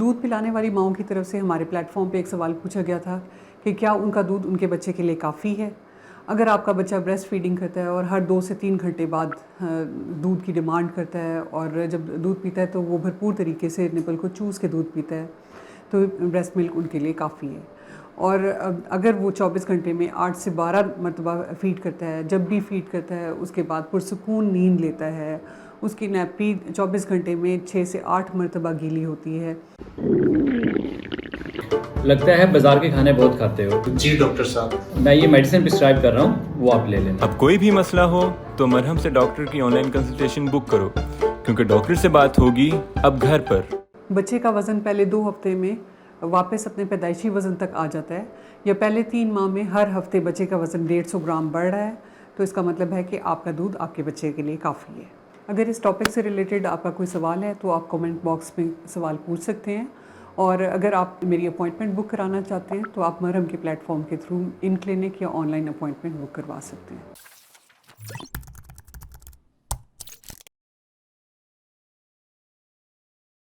دودھ پلانے والی ماؤں کی طرف سے ہمارے پلیٹ فارم پہ ایک سوال پوچھا گیا تھا کہ کیا ان کا دودھ ان کے بچے کے لیے کافی ہے؟ اگر آپ کا بچہ بریسٹ فیڈنگ کرتا ہے اور ہر 2 سے 3 گھنٹے بعد دودھ کی ڈیمانڈ کرتا ہے اور جب دودھ پیتا ہے تو وہ بھرپور طریقے سے نپل کو چوس کے دودھ پیتا ہے تو بریسٹ ملک ان کے لیے کافی ہے. اور اگر وہ 24 گھنٹے میں 8 سے 12 مرتبہ فیڈ کرتا ہے، جب بھی فیڈ کرتا ہے اس کے بعد پرسکون نیند لیتا ہے، اس کی نیپی 24 گھنٹے میں 6 سے 8 مرتبہ گیلی ہوتی ہے. لگتا ہے بازار کے کھانے بہت کھاتے ہو. جی ڈاکٹر صاحب، میں یہ میڈیسن پرسکرائب کر رہا ہوں، وہ آپ لے لینا. اب کوئی بھی مسئلہ ہو تو مرہم سے ڈاکٹر کی آن لائن کنسلٹیشن بک کرو، کیونکہ ڈاکٹر سے بات ہوگی اب گھر پر. بچے کا وزن پہلے 2 ہفتے میں واپس اپنے پیدائشی وزن تک آ جاتا ہے، یا پہلے 3 ماہ میں ہر ہفتے بچے کا وزن 150 گرام بڑھ رہا ہے، تو اس کا مطلب ہے کہ آپ کا دودھ آپ کے بچے کے لیے کافی ہے. اگر اس ٹاپک سے ریلیٹڈ آپ کا کوئی سوال ہے تو آپ کمنٹ باکس میں سوال پوچھ سکتے ہیں، اور اگر آپ میری اپوائنٹمنٹ بک کرانا چاہتے ہیں تو آپ مرہم کے پلیٹ فارم کے تھرو ان کلینک یا آن لائن اپوائنٹمنٹ بک کروا سکتے ہیں.